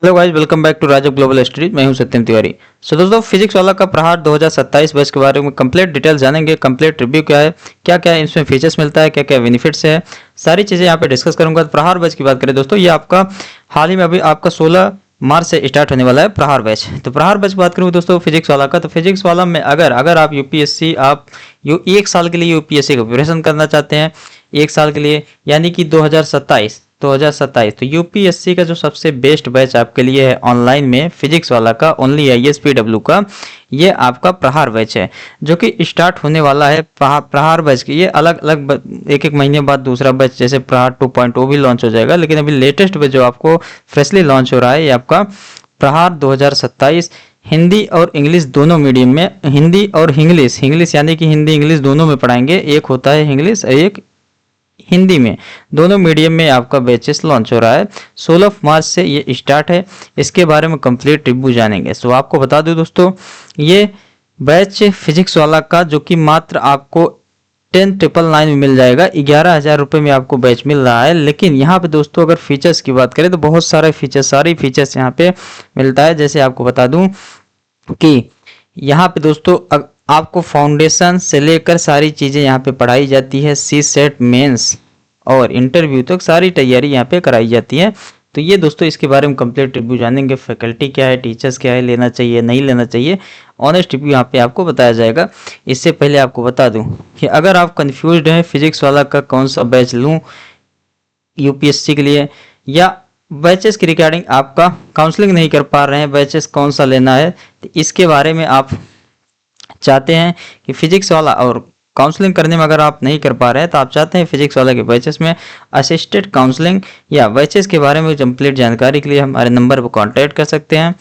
Hello guys, welcome back to राजब global study. मैं हूं सत्यम तिवारी। दोस्तों, फिजिक्स वाला का प्रहार 2027 बैच के बारे में कंप्लीट डिटेल जानेंगे। कंप्लीट रिव्यू क्या है, क्या क्या इसमें फीचर्स मिलता है, क्या क्या बेनिफिट्स है, सारी चीज़ें यहाँ पे डिस्कस करूंगा। तो प्रहार बैच की बात करें दोस्तों, ये आपका हाल ही में अभी आपका 16 मार्च से स्टार्ट होने वाला है प्रहार बैच। तो प्रहार बैच की बात करूँ दोस्तों फिजिक्स वाला का, तो फिजिक्स वाला में अगर अगर आप यूपीएससी आप एक साल के लिए यूपीएससी का प्रिपरेशन करना चाहते हैं, एक साल के लिए यानी कि 2027 तो यूपीएससी का जो सबसे बेस्ट बैच आपके लिए है ऑनलाइन में फिजिक्स वाला का, ओनली आईएसपीडब्ल्यू का, ये आपका प्रहार बैच है जो कि स्टार्ट होने वाला है। प्रहार बैच की ये अलग अलग एक एक महीने बाद दूसरा बैच जैसे प्रहार 2.0 भी लॉन्च हो जाएगा, लेकिन अभी लेटेस्ट बैच जो आपको फ्रेशली लॉन्च हो रहा है ये आपका प्रहार 2027 हिंदी और इंग्लिश दोनों मीडियम में, हिंदी और इंग्लिश यानी कि हिंदी इंग्लिश दोनों में पढ़ाएंगे। एक होता है इंग्लिश, एक हिंदी में, दोनों मीडियम में आपका बैचेस लॉन्च हो रहा है। 16 मार्च से ये स्टार्ट है। इसके बारे में कंप्लीट रिव्यू जानेंगे। सो आपको बता दूं दोस्तों, ये बैच फिजिक्स वाला का जो कि मात्र आपको 10,999 में मिल जाएगा, 11,000 रुपये में आपको बैच मिल रहा है। लेकिन यहाँ पे दोस्तों अगर फीचर्स की बात करें तो बहुत सारे फीचर्स यहाँ पे मिलता है। जैसे आपको बता दूं कि यहाँ पे दोस्तों आपको फाउंडेशन से लेकर सारी चीज़ें यहाँ पे पढ़ाई जाती है। सी सेट मेंस और इंटरव्यू तक सारी तैयारी यहाँ पे कराई जाती है। तो ये दोस्तों इसके बारे में कंप्लीट रिव्यू जानेंगे। फैकल्टी क्या है, टीचर्स क्या है, लेना चाहिए नहीं लेना चाहिए, ऑनेस्ट रिव्यू यहाँ पे आपको बताया जाएगा। इससे पहले आपको बता दूं कि अगर आप कंफ्यूज्ड हैं फिजिक्स वाला का कौन सा बैच लूँ यूपीएससी के लिए, या बैचेस की रिगार्डिंग आपका काउंसलिंग नहीं कर पा रहे हैं बैचेस कौन सा लेना है, तो इसके बारे में आप चाहते हैं कि फिजिक्स वाला और काउंसलिंग करने में अगर आप नहीं कर पा रहे हैं तो आप चाहते हैं फिजिक्स वाला के बैचेस में असिस्टेड काउंसलिंग या बैचेस के बारे में कंप्लीट जानकारी के लिए हमारे नंबर पर कांटेक्ट कर सकते हैं।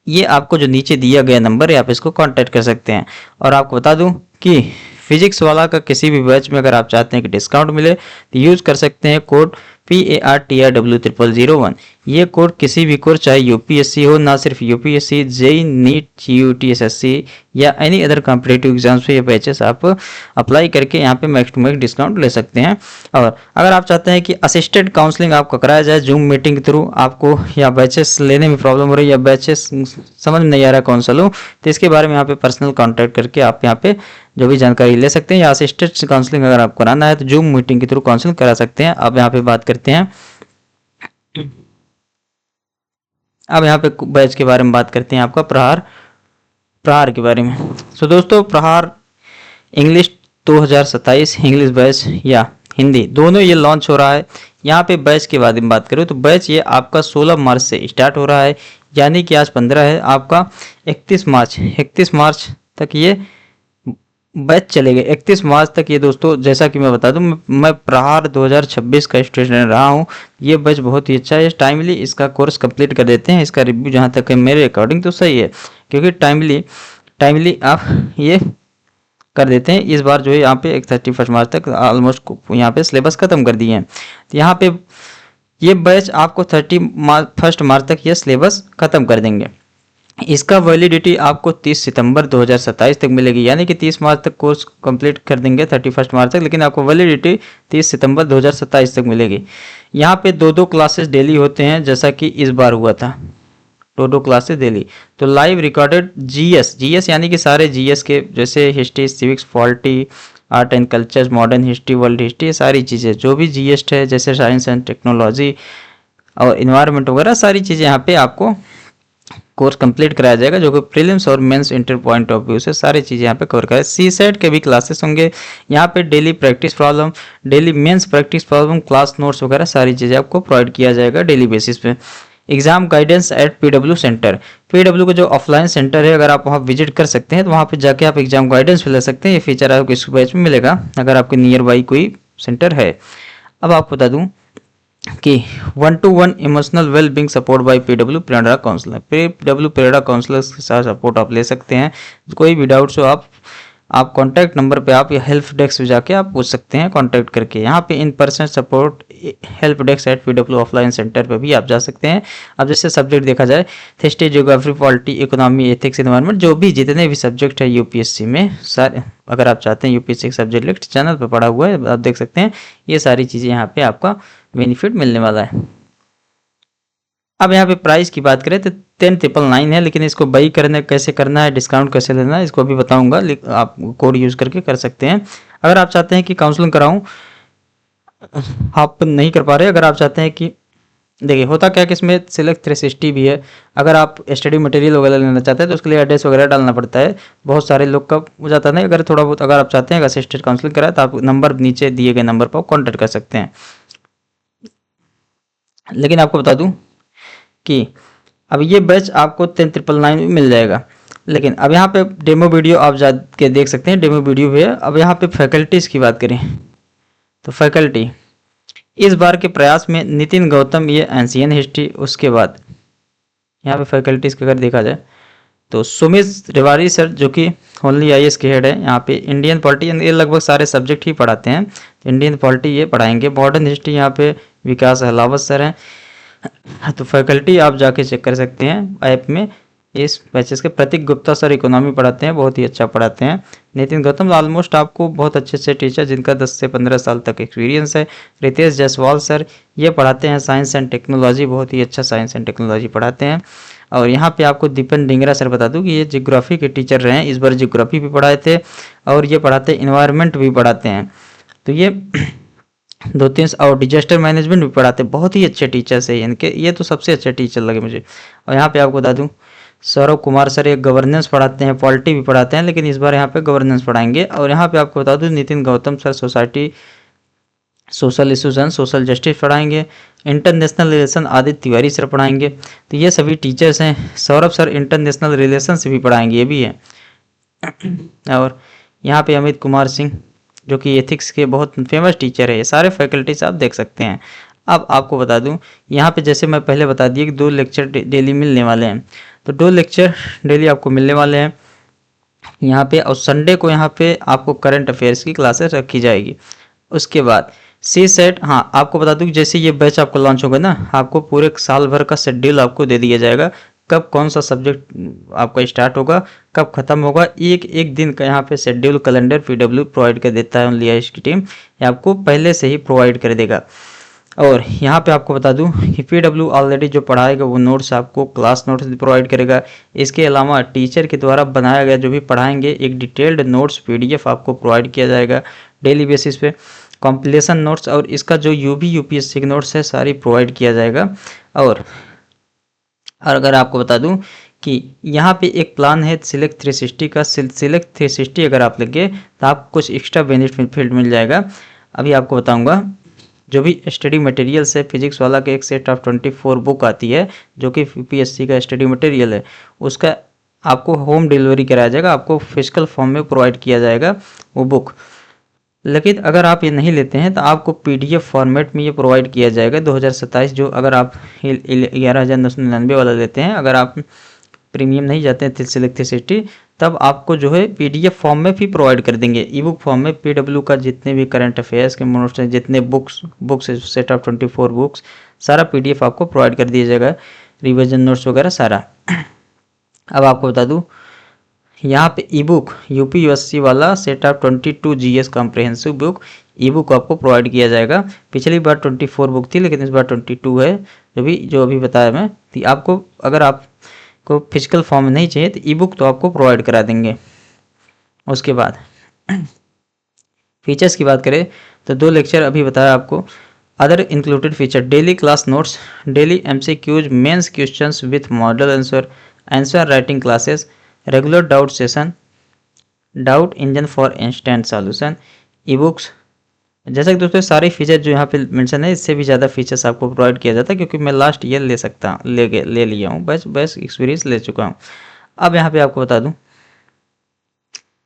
ये आपको जो नीचे दिया गया नंबर है आप इसको कांटेक्ट कर सकते हैं। और आपको बता दूं कि फिजिक्स वाला का किसी भी बैच में अगर आप चाहते हैं कि डिस्काउंट मिले तो यूज कर सकते हैं कोड PARTRW0001। ये कोड किसी भी कोर्स चाहे यूपीएससी हो, ना सिर्फ यूपीएससी, जेई, नीट, जीयूटी, एसएससी या एनी अदर कॉम्पिटिटिव एग्जाम्स पे ये बैचेस आप अप्लाई करके यहाँ पे मैक्स टू मैक्स डिस्काउंट ले सकते हैं। और अगर आप चाहते हैं कि असिस्टेड काउंसलिंग आपको कराया जाए जूम मीटिंग के थ्रू, आपको या बैचेस लेने में प्रॉब्लम हो रही है या बैचेस समझ में नहीं आ रहा कौन सा लूँ, तो इसके बारे में यहाँ पे पर्सनल कॉन्टैक्ट करके आप यहाँ पे जो भी जानकारी ले सकते हैं। या असिस्टेड काउंसलिंग अगर आपको कराना है तो जूम मीटिंग के थ्रू काउंसलिंग करा सकते हैं। अब यहाँ पे बात करते हैं, अब यहाँ पे बैच के बारे में बात करते हैं आपका प्रहार प्रहार के बारे में। दोस्तों प्रहार इंग्लिश 2027 इंग्लिश बैच या हिंदी दोनों ये लॉन्च हो रहा है। यहाँ पे बैच के बारे में बात करें तो बैच ये आपका 16 मार्च से स्टार्ट हो रहा है, यानी कि आज 15 है, आपका 31 मार्च तक ये बैच चलेगा। 31 मार्च तक ये दोस्तों, जैसा कि मैं बता दूं, मैं प्रहार 2026 का स्टूडेंट रहा हूं। ये बैच बहुत ही अच्छा है, टाइमली इसका कोर्स कंप्लीट कर देते हैं। इसका रिव्यू जहां तक है मेरे अकॉर्डिंग तो सही है, क्योंकि टाइमली आप ये कर देते हैं। इस बार जो है यहाँ पे 31 मार्च तक ऑलमोस्ट यहाँ पे सिलेबस खत्म कर दिए हैं। तो यहाँ पे ये बैच आपको 31 मार्च तक ये सिलेबस खत्म कर देंगे। इसका वैलिडिटी आपको 30 सितंबर 2027 तक मिलेगी, यानी कि 30 मार्च तक कोर्स कंप्लीट कर देंगे 31 मार्च तक, लेकिन आपको वैलिडिटी 30 सितंबर 2027 तक मिलेगी। यहाँ पे दो क्लासेस डेली होते हैं, जैसा कि इस बार हुआ था, दो क्लासेस डेली। तो लाइव रिकॉर्डेड जीएस यानी कि सारे जीएस के, जैसे history, civics, polity, art and culture, modern history, world history, सारी चीज़ें जो भी जीएस है, जैसे साइंस एंड टेक्नोलॉजी और इन्वायरमेंट वगैरह, सारी चीज़ें यहाँ पे आपको कोर्स कंप्लीट कराया जाएगा, जो कि प्रीलिम्स और mains inter point of view से सारी चीज़ें यहाँ पे कवर कराए। सी सेट के भी क्लासेस होंगे यहाँ पे, daily practice problem, daily mains practice problem, class notes वगैरह सारी चीज़ें आपको प्रोवाइड किया जाएगा डेली बेसिस पे। Exam guidance at PW center, PW का जो ऑफलाइन सेंटर है, अगर आप वहाँ विजिट कर सकते हैं तो वहाँ पे जाके आप एग्जाम गाइडेंस भी ले सकते हैं। ये फीचर आपको इस बैच में मिलेगा अगर आपके नियर बाई कोई सेंटर है। अब आपको बता दूँ कि 1-to-1 emotional well being support by PW पेरेडा काउंसलर, पीडब्ल्यू पेरेडा काउंसलर के साथ सपोर्ट आप ले सकते हैं। कोई भी डाउट्स हो आप कॉन्टैक्ट नंबर पे आप या हेल्प डेस्क पे जाके आप पूछ सकते हैं कॉन्टैक्ट करके। यहाँ पे in person support help desk at PW offline center पे भी आप जा सकते हैं। अब जैसे सब्जेक्ट देखा जाए, history, geography, polity, economy, ethics, environment, जो भी जितने भी सब्जेक्ट है यूपीएससी में सारे, अगर आप चाहते हैं यूपीएससी के सब्जेक्ट लिस्ट चैनल पर पड़ा हुआ है, आप देख सकते हैं। ये सारी चीज़ें यहाँ पे आपका बेनिफिट मिलने वाला है। अब यहाँ पे प्राइस की बात करें तो 10,999 है, लेकिन इसको बाई करने कैसे करना है, डिस्काउंट कैसे लेना है, इसको भी बताऊंगा। आप कोड यूज़ करके कर सकते हैं। अगर आप चाहते हैं कि काउंसलिंग कराऊं, आप नहीं कर पा रहे, अगर आप चाहते हैं कि देखिए होता क्या है कि इसमें सिलेक्ट 360 भी है। अगर आप स्टडी मटेरियल वगैरह लेना चाहते हैं तो उसके लिए एड्रेस वगैरह डालना पड़ता है। बहुत सारे लोग का हो जाता नहीं। अगर थोड़ा बहुत अगर आप चाहते हैं असिस्टेंट काउंसलिंग कराए तो आप नंबर नीचे दिए गए नंबर पर कॉन्टैक्ट कर सकते हैं। लेकिन आपको बता दूं कि अब ये बैच आपको 10,999 में मिल जाएगा। लेकिन अब यहाँ पे डेमो वीडियो आप जा के देख सकते हैं, डेमो वीडियो भी है। अब यहाँ पे फैकल्टीज़ की बात करें तो फैकल्टी इस बार के प्रयास में नितिन गौतम, ये एंशियन हिस्ट्री। उसके बाद यहाँ पे फैकल्टीज का अगर देखा जाए तो सुमित तिवारी सर जो कि ओनली आईएएस के हेड है। यहाँ पे इंडियन पॉलिटी, ये लगभग सारे सब्जेक्ट ही पढ़ाते हैं। इंडियन पॉलिटी ये पढ़ाएंगे। मॉडर्न हिस्ट्री यहाँ पे विकास अहलावत सर हैं। तो फैकल्टी आप जाके चेक कर सकते हैं ऐप में। इस बैचेस के प्रतीक गुप्ता सर इकोनॉमी पढ़ाते हैं, बहुत ही अच्छा पढ़ाते हैं। नितिन गौतम ऑलमोस्ट आपको बहुत अच्छे से टीचर जिनका 10 से 15 साल तक एक्सपीरियंस है। रितेश जायसवाल सर ये पढ़ाते हैं साइंस एंड टेक्नोलॉजी, बहुत ही अच्छा साइंस एंड टेक्नोलॉजी पढ़ाते हैं। और यहाँ पे आपको दीपन डिंगरा सर बता दूं कि ये जियोग्राफी के टीचर रहे हैं, इस बार जियोग्राफी भी पढ़ाए थे और ये पढ़ाते इन्वायरमेंट भी पढ़ाते हैं। तो ये 2-3 और डिजास्टर मैनेजमेंट भी पढ़ाते हैं। बहुत ही अच्छे टीचर्स है इनके, ये तो सबसे अच्छे टीचर लगे मुझे। और यहाँ पे आपको बता दूं सौरभ कुमार सर एक गवर्नेंस पढ़ाते हैं, पॉलिटी भी पढ़ाते हैं, लेकिन इस बार यहाँ पे गवर्नेंस पढ़ाएंगे। और यहाँ पे आपको बता दूं Nitin Gautam sir society social issues and social justice पढ़ाएंगे। International relation Aditya Tiwari sir पढ़ाएंगे। तो ये सभी टीचर्स हैं। सौरभ सर इंटरनेशनल रिलेशन से भी पढ़ाएंगे, ये भी है। और यहाँ पे अमित कुमार सिंह जो कि एथिक्स के बहुत फेमस टीचर है। ये सारे फैकल्टीज आप देख सकते हैं। अब आपको बता दूं यहाँ पे जैसे मैं पहले बता दिए कि 2 लेक्चर डेली मिलने वाले हैं। तो 2 लेक्चर डेली आपको मिलने वाले हैं यहाँ पे। और संडे को यहाँ पे आपको करंट अफेयर्स की क्लासेस रखी जाएगी। उसके बाद सी सेट, हाँ आपको बता दूं कि जैसे ये बैच आपको लॉन्च होगा ना, आपको पूरे साल भर का शेड्यूल आपको दे दिया जाएगा। कब कौन सा सब्जेक्ट आपका स्टार्ट होगा, कब खत्म होगा, एक एक दिन का यहाँ पे शेड्यूल कैलेंडर पीडब्ल्यू प्रोवाइड कर देता है ओनली आईएएस की टीम। ये आपको पहले से ही प्रोवाइड कर देगा। और यहाँ पे आपको बता दूं कि पीडब्ल्यू ऑलरेडी जो पढ़ाएगा वो नोट्स आपको क्लास नोट्स प्रोवाइड करेगा। इसके अलावा टीचर के द्वारा बनाया गया जो भी पढ़ाएंगे एक डिटेल्ड नोट्स पीडीएफ आपको प्रोवाइड किया जाएगा डेली बेसिस पे। कॉम्पिलेशन नोट्स और इसका जो यूबी यूपीएससी के नोट्स है सारी प्रोवाइड किया जाएगा। और अगर आपको बता दूं कि यहाँ पे एक प्लान है सिलेक्ट 360 का। सिलेक्ट 360 अगर आप लेंगे तो आपको कुछ एक्स्ट्रा बेनिफिट मिल जाएगा। अभी आपको बताऊंगा। जो भी स्टडी मटेरियल्स है, फिजिक्स वाला के एक सेट ऑफ 24 बुक आती है जो कि यूपीएससी का स्टडी मटेरियल है, उसका आपको होम डिलीवरी कराया जाएगा। आपको फिजिकल फॉर्म में प्रोवाइड किया जाएगा वो बुक। लेकिन अगर आप ये नहीं लेते हैं तो आपको पीडीएफ फॉर्मेट में ये प्रोवाइड किया जाएगा 2027। जो अगर आप 11,999 वाला लेते हैं, अगर आप प्रीमियम नहीं जाते हैं सिलेक्ट 360, तब आपको जो है पीडीएफ फॉर्म में भी प्रोवाइड कर देंगे। ई बुक फॉर्म में पीडब्ल्यू का जितने भी करंट अफेयर्स के नोट्स हैं, जितने बुक्स सेट ऑफ 24 बुक्स, सारा पीडीएफ आपको प्रोवाइड कर दिया जाएगा। रिविजन नोट्स वगैरह सारा। अब आपको बता दूं यहाँ पे ई बुक यूपीएससी वाला set of 22 GS comprehensive book E book आपको प्रोवाइड किया जाएगा। पिछली बार 24 बुक थी, लेकिन इस बार 22 है। जो अभी बताया मैं, तो आपको अगर आपको फिजिकल फॉर्म में नहीं चाहिए तो ई बुक तो आपको प्रोवाइड करा देंगे। उसके बाद फीचर्स की बात करें तो 2 लेक्चर अभी बताया आपको। Other included feature daily class notes, daily MCQs, mains questions with model answer writing classes, regular doubt session, doubt engine for instant solution, e books. जैसा कि दोस्तों सारे फीचर जो यहाँ पे मेंशन है, इससे भी ज़्यादा फीचर्स आपको प्रोवाइड किया जाता है, क्योंकि मैं लास्ट ईयर ले लिया हूँ, बस एक्सपीरियंस ले चुका हूँ। अब यहाँ पे आपको बता दूँ,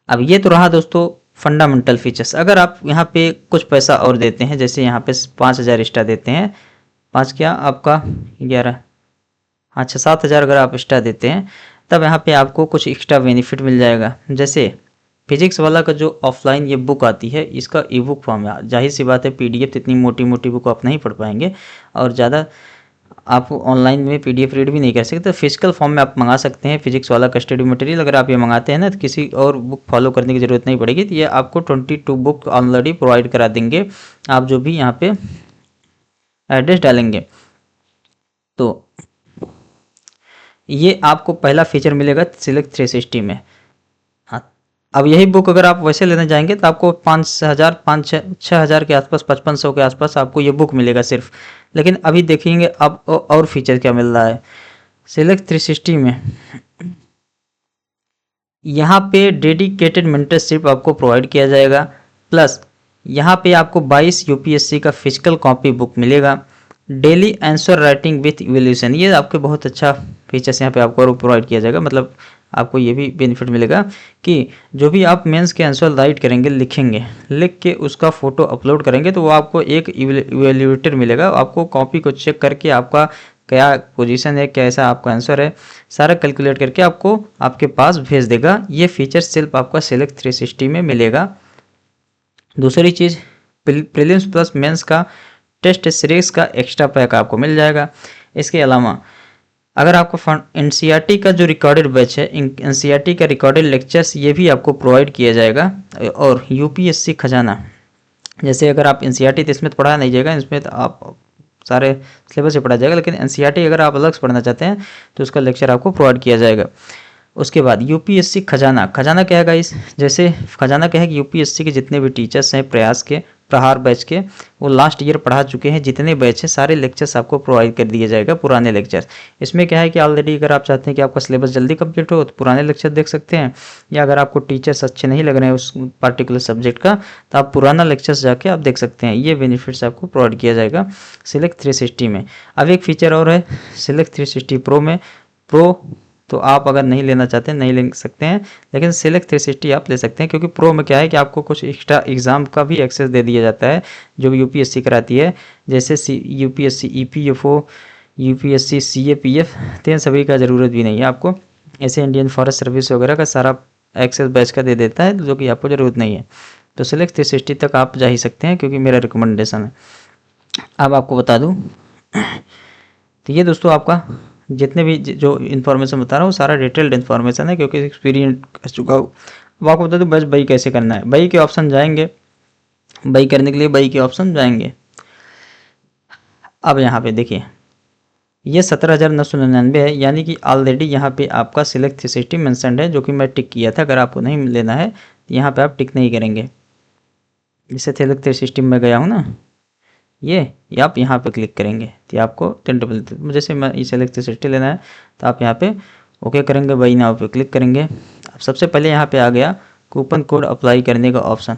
अब ये तो रहा दोस्तों फंडामेंटल फीचर्स। अगर आप यहाँ पे कुछ पैसा और देते हैं, जैसे यहाँ पे 5,000 एक्स्ट्रा देते हैं, 5 क्या आपका 11, अच्छा 7,000 अगर आप एक्स्ट्रा देते हैं, तब यहाँ पे आपको कुछ एक्स्ट्रा बेनिफिट मिल जाएगा। जैसे फिजिक्स वाला का जो ऑफलाइन ये बुक आती है, इसका ई बुक फॉर्म है। जाहिर सी बात है पीडीएफ इतनी मोटी मोटी बुक आप नहीं पढ़ पाएंगे, और ज़्यादा आप ऑनलाइन में पीडीएफ रीड भी नहीं कर सकते। तो फिजिकल फॉर्म में आप मंगा सकते हैं फिजिक्स वाला का स्टडी मटेरियल। अगर आप ये मंगाते हैं ना, तो किसी और बुक फॉलो करने की ज़रूरत नहीं पड़ेगी। तो ये आपको 22 बुक ऑलरेडी प्रोवाइड करा देंगे, आप जो भी यहाँ पे एड्रेस डालेंगे। तो ये आपको पहला फीचर मिलेगा सिलेक्ट 360 में। हाँ, अब यही बुक अगर आप वैसे लेने जाएंगे तो आपको 5,000 6,000 के आसपास 5500 के आसपास आपको ये बुक मिलेगा सिर्फ। लेकिन अभी देखेंगे अब और फीचर क्या मिल रहा है सिलेक्ट 360 में। यहाँ पे डेडिकेटेड मेंटरशिप आपको प्रोवाइड किया जाएगा, प्लस यहाँ पे आपको 22 यूपीएससी का फिजिकल कॉपी बुक मिलेगा। Daily answer writing with evolution, ये आपके बहुत अच्छा फीचर्स यहाँ पे आपको और प्रोवाइड किया जाएगा। मतलब आपको ये भी बेनिफिट मिलेगा कि जो भी आप मेंस के आंसर राइट करेंगे, लिखेंगे, लिख के उसका फोटो अपलोड करेंगे तो वो आपको एक इवेल्यूएटर मिलेगा। आपको कॉपी को चेक करके आपका क्या पोजीशन है, कैसा आपका आंसर है, सारा कैलकुलेट करके आपको आपके पास भेज देगा। ये फीचर सिर्फ आपका सिलेक्ट 360 में मिलेगा। दूसरी चीज़, प्रीलिम्स प्लस मेंस का टेस्ट सीरीज का एक्स्ट्रा पैक आपको मिल जाएगा। इसके अलावा अगर आपको एनसीईआरटी का जो रिकॉर्डेड बैच है, एनसीईआरटी का रिकॉर्डेड लेक्चर्स ये भी आपको प्रोवाइड किया जाएगा। और यूपीएससी खजाना, जैसे अगर आप एनसीईआरटी तो इसमें तो पढ़ा नहीं जाएगा, इसमें तो आप सारे सिलेबस से पढ़ा जाएगा, लेकिन एनसीईआरटी अगर आप अलग से पढ़ना चाहते हैं तो उसका लेक्चर आपको प्रोवाइड किया जाएगा। उसके बाद यूपीएससी खजाना, खजाना क्या है गाइस, जैसे खजाना क्या है कि यूपीएससी के जितने भी टीचर्स हैं प्रयास के, प्रहार बैच के, वो लास्ट ईयर पढ़ा चुके हैं, जितने बैच हैं सारे लेक्चर्स आपको प्रोवाइड कर दिए जाएगा, पुराने लेक्चर्स। इसमें क्या है कि ऑलरेडी अगर आप चाहते हैं कि आपका सिलेबस जल्दी कंप्लीट हो तो पुराने लेक्चर देख सकते हैं, या अगर आपको टीचर्स अच्छे नहीं लग रहे हैं उस पार्टिकुलर सब्जेक्ट का तो आप पुराना लेक्चर्स जाके आप देख सकते हैं। ये बेनिफिट्स आपको प्रोवाइड किया जाएगा सिलेक्ट 360 में। अब एक फीचर और है सिलेक्ट 360 प्रो में। प्रो तो आप अगर नहीं लेना चाहते हैं नहीं ले सकते हैं, लेकिन सिलेक्ट 360 आप ले सकते हैं, क्योंकि प्रो में क्या है कि आपको कुछ एक्स्ट्रा एग्जाम का भी एक्सेस दे दिया जाता है जो यूपीएससी कराती है, जैसे यूपीएससी ईपीएफओ, यूपीएससी सीएपीएफ, तो इन सभी का ज़रूरत भी नहीं है आपको। ऐसे इंडियन फॉरेस्ट सर्विस वगैरह का सारा एक्सेस बैच का दे देता है, जो कि आपको ज़रूरत नहीं है। तो सिलेक्ट 360 तक आप जा ही सकते हैं, क्योंकि मेरा रिकमेंडेशन है। अब आपको बता दूँ तो ये दोस्तों आपका जितने भी जो इन्फॉर्मेशन बता रहा हूँ सारा डिटेल्ड इन्फॉर्मेशन है, क्योंकि एक्सपीरियंस कर चुका हूँ। अब आपको बता दूँ बस बाई कैसे करना है। बाई के ऑप्शन जाएंगे, बाई करने के लिए बाई के ऑप्शन जाएंगे। अब यहाँ पे देखिए ये 17,999 है, यानी कि ऑलरेडी यहाँ पे आपका सिलेक्ट 360 मेंशनड है, जो कि मैं टिक किया था। अगर आपको नहीं लेना है तो यहाँ पे आप टिक नहीं करेंगे। जैसे सिलेक्ट 360 में गया हूँ ना, ये आप यहाँ पे क्लिक करेंगे तो आपको टेंटेबल, जैसे मैं ये सेलेक्ट 360 लेना है तो आप यहाँ पे ओके करेंगे, बाई नाउ पे क्लिक करेंगे। अब सबसे पहले यहाँ पे आ गया कूपन कोड अप्लाई करने का ऑप्शन।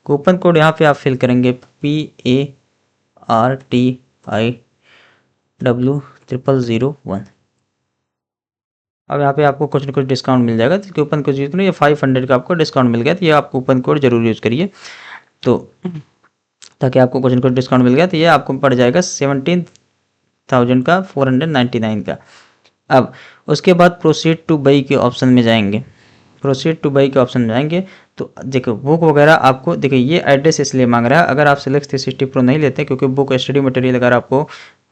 कूपन कोड यहाँ पे आप फिल करेंगे PARTIW0001। अब यहाँ पे आपको कुछ ना कुछ डिस्काउंट मिल जाएगा, तो कूपन कोड यूज करिए। ये 500 का आपको डिस्काउंट मिल गया, तो ये आप कूपन कोड जरूर यूज़ करिए, तो ताकि आपको कुछ ना कुछ डिस्काउंट मिल गया। तो ये आपको पड़ जाएगा 17,000 का 499 का। अब उसके बाद प्रोसीड टू बाई के ऑप्शन में जाएंगे। प्रोसीड टू बाई के ऑप्शन में जाएंगे तो देखो बुक वगैरह आपको, देखिए ये एड्रेस इसलिए मांग रहा है अगर आप सिलेक्ट 360 प्रो नहीं लेते, क्योंकि बुक स्टडी मटेरियल अगर आपको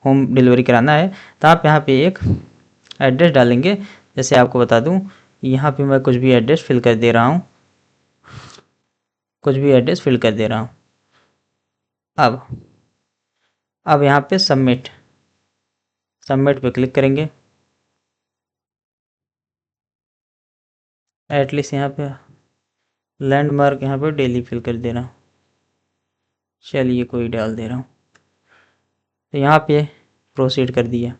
होम डिलीवरी कराना है तो आप यहाँ पे एक एड्रेस डालेंगे। जैसे आपको बता दूँ, यहाँ पे मैं कुछ भी एड्रेस फिल कर दे रहा हूँ, कुछ भी एड्रेस फिल कर दे रहा हूँ। अब यहाँ पे सबमिट पे क्लिक करेंगे। एटलीस्ट यहाँ पे लैंडमार्क यहाँ पे डेली फिल कर दे रहा हूँ, चलिए कोई डाल दे रहा हूँ। तो यहाँ पे प्रोसीड कर दिया।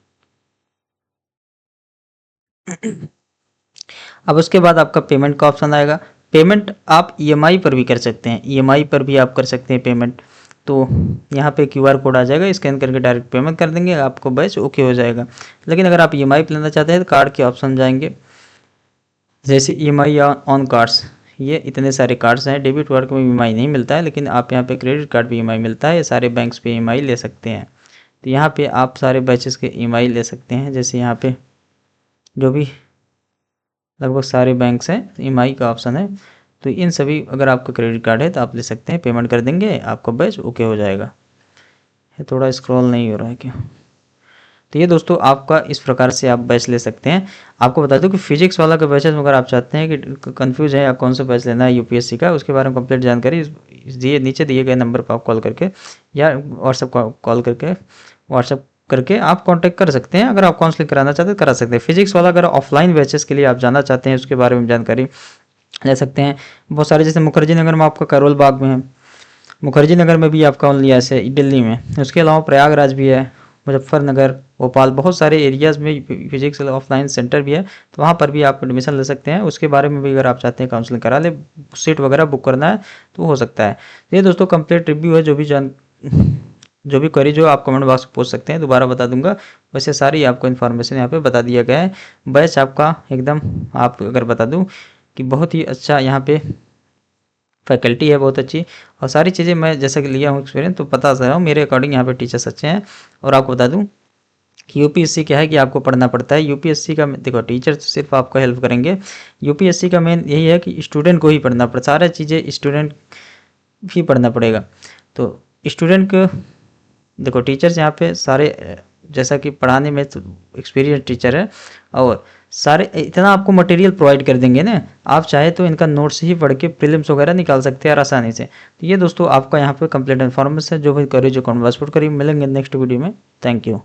अब उसके बाद आपका पेमेंट का ऑप्शन आएगा। पेमेंट आप ईएमआई पर भी कर सकते हैं, ईएमआई पर भी आप कर सकते हैं पेमेंट। तो यहाँ पे क्यूआर कोड आ जाएगा, स्कैन करके डायरेक्ट पेमेंट कर देंगे, आपको बैच ओके हो जाएगा। लेकिन अगर आप ईएमआई पर लेना चाहते हैं तो कार्ड के ऑप्शन जाएंगे। जैसे ईएमआई ऑन कार्ड्स, ये इतने सारे कार्ड्स हैं। डेबिट कार्ड में ईएमआई नहीं मिलता है, लेकिन आप यहाँ पे क्रेडिट कार्ड पे ईएमआई मिलता है। ये सारे बैंक्स पे ईएमआई ले सकते हैं। तो यहाँ पे आप सारे बैचेस के ईएमआई ले सकते हैं। जैसे यहाँ पे जो भी लगभग सारे बैंक्स हैं ईएमआई का ऑप्शन है, तो इन सभी अगर आपका क्रेडिट कार्ड है तो आप ले सकते हैं, पेमेंट कर देंगे, आपका बैच ओके हो जाएगा। ये थोड़ा स्क्रॉल नहीं हो रहा है क्यों। तो ये दोस्तों आपका इस प्रकार से आप बैच ले सकते हैं। आपको बता दूं कि फिजिक्स वाला का बैचेस अगर आप चाहते हैं कि कंफ्यूज है या कौन सा बैच लेना है यूपीएससी का, उसके बारे में कंप्लीट जानकारी नीचे दिए गए नंबर पर आप कॉल करके या व्हाट्सएप कॉल करके व्हाट्सएप करके आप कांटेक्ट कर सकते हैं। अगर आप काउंसलिंग कराना चाहते हैं करा सकते हैं। फिजिक्स वाला अगर ऑफलाइन बैचेस के लिए आप जाना चाहते हैं उसके बारे में जानकारी ले सकते हैं। बहुत सारे जैसे मुखर्जी नगर में आपका करोल बाग में है, मुखर्जी नगर में भी आपका ओनली ऐसे दिल्ली में, उसके अलावा प्रयागराज भी है, मुजफ्फरनगर, भोपाल, बहुत सारे एरियाज़ में फिजिक्स ऑफलाइन सेंटर भी है, तो वहाँ पर भी आप एडमिशन ले सकते हैं। उसके बारे में भी अगर आप चाहते हैं काउंसलिंग करा ले, सीट वगैरह बुक करना है तो हो सकता है। ये दोस्तों कंप्लीट रिव्यू है, जो भी क्वेरी जो आप कमेंट बॉक्स में पूछ सकते हैं, दोबारा बता दूंगा। वैसे सारी आपको इन्फॉर्मेशन यहाँ पे बता दिया गया है। बैच आपका एकदम, आप अगर बता दूं कि बहुत ही अच्छा यहाँ पे फैकल्टी है, बहुत अच्छी, और सारी चीज़ें मैं जैसा कि लिया हूँ एक्सपीरियंस तो पता रहा हूँ, मेरे अकॉर्डिंग यहाँ पे टीचर्स अच्छे हैं। और आपको बता दूँ कि यूपीएससी क्या है कि आपको पढ़ना पड़ता है। यूपीएससी का देखो टीचर तो सिर्फ आपको हेल्प करेंगे, यूपीएससी का मेन यही है कि स्टूडेंट को ही पढ़ना पड़ता, सारी चीज़ें स्टूडेंट ही पढ़ना पड़ेगा। तो स्टूडेंट को देखो टीचर्स यहाँ पे सारे जैसा कि पढ़ाने में तो एक्सपीरियंस टीचर है, और सारे इतना आपको मटेरियल प्रोवाइड कर देंगे ना, आप चाहे तो इनका नोट्स ही पढ़ के प्रीलिम्स वगैरह निकाल सकते हैं और आसानी से। तो ये दोस्तों आपका यहाँ पे कंप्लीट इन्फॉर्मेशन है। जो भी करिए जो कॉन्वर्सपुट करिए, मिलेंगे नेक्स्ट वीडियो में। Thank you.